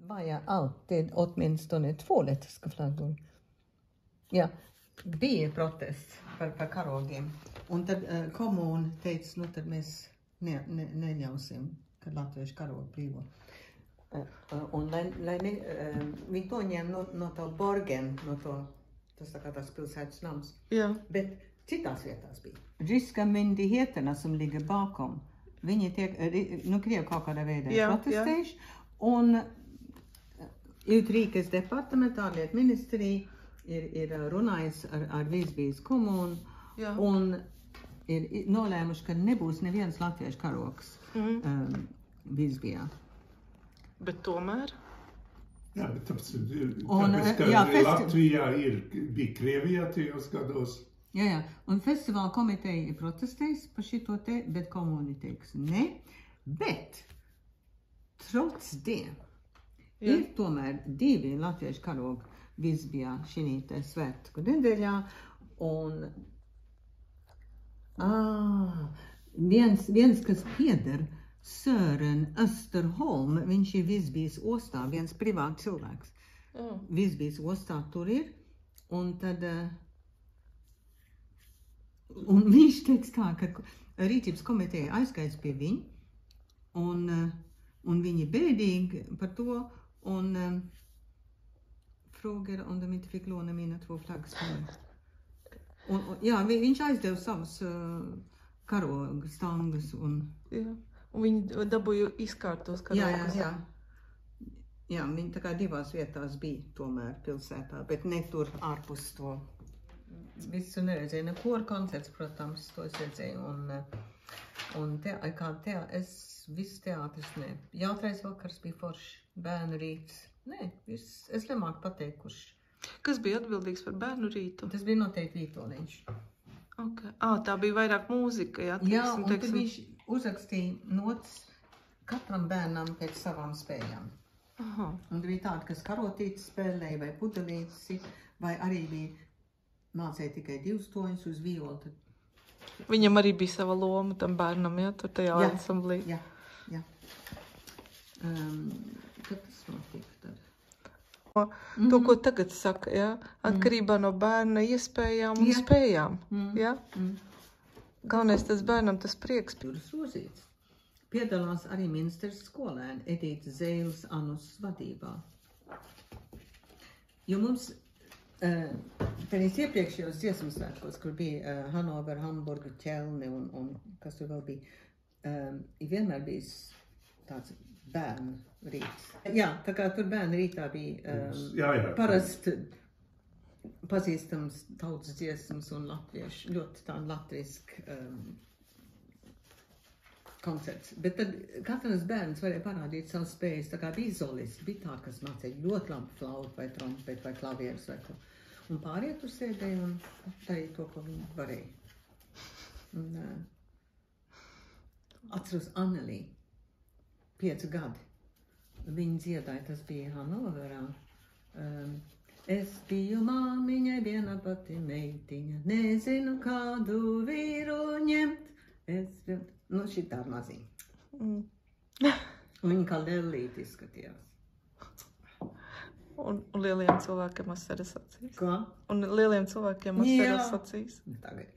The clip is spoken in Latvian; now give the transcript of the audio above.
var jag alltid åtminstone 2 lettiska flaggor. Ja, bija protest par karogiem. Un tad komūna teica, nu tad mēs neļausim, kad latviešu karogu brīvo. Un lai viņi to ņem no to Borgen, no to, tas tā kā tās pilsētas nams. Ja. Bet citās vietās bija. Ryska myndigheterna som ligger bakom, viņi tiek, nu Krievi kaut kādā veidā protestējuši, un Utrikes departamentā lietu ministrija ir runājis ar Visbijas komūnu, un ir nolēmuši, ka nebūs neviens latviešu karogs Visbijā. Bet tomēr? Jā, bet tāpēc, ka Latvijā bija Krievijā tajos gados. Jā, un festivāla komiteja ir protestējis par šito te, bet komūni teiks ne, bet trots det ir tomēr 2 latviešu karogi Visbijā šī te svētku nedēļā, un viens, kas pieder Søren Österholm, viņš ir Visbijas ostā, viens privāts cilvēks. Visbijas ostā tur ir, un tad un viņš teiks tā, ka rīcības komiteja aizskaits pie viņa, un viņi bēdīgi par to, un frågar om de inte fick låna mina 2 flaggstångar. Jā, viņš aizdeva savus karogu stangas un... Un viņi dabūja izkārtos karogus. Jā, viņi tā kā 2 vietās bija tomēr pilsētā, bet ne tur ārpus to. Visu neredzēju, neko ar koncerts, protams, to es redzēju, un viss teātris, ne. Jautrais vakars bija forši, bērnu rīts, ne, es nemāku pateikt, kurš. Kas bija atbildīgs par bērnu rītu? Tas bija noteikti Vītoliņš. Okay. Tā bija vairāk mūzika, jā? Jā, un tad viņš uzrakstīja notas katram bērnam pēc savām spējām. Aha. Un bija tāda, kas karotītes spēlēja, vai pudelītes, vai arī bija mācēja tikai 2 toņus uz violu. Viņam arī bija sava loma tam bērnam, jā, tur tajā ansamblī. Jā. Kad tas notiek tad? To, ko tagad saka, jā, atkarībā no bērna iespējām un spējām, jā. Galvenais tas bērnam tas prieks. Tur sozīts. Piedalās arī ministrs skolēni Edīta Zēles Anus vadībā. Jo mums Tenīs iepriekšējos dziesmu svētkos, kur bija Hanover, Hamburga, Ķelni un kas tur vēl bija, vienmēr bijis tāds bērnu rīts. Jā, tā kā tur bērnu rītā bija parasti pazīstams tautas dziesmas un latviešu, ļoti tā latviski koncerts. Bet tad katrs bērns varēja parādīt savu spējas, tā kā bija izolisti, bija tā, kas mācīja ļoti labi flautu vai trompeti vai klavierus vai ko. Un pārējie tur sēdēja un darīja to, ko viņi varēja. Un atceros Annelī, 5 gadi. Viņa dziedāja, tas bija Hanoverā. Es biju māmiņai viena pati meitiņa, nezinu kādu vīru ņemt. Nu, šī tā maziņa. Un viņa kā lellīti izskatījās. Un lieliem cilvēkiem asaras acīs. Ko? Un lieliem cilvēkiem asaras acīs. Jā, tagad.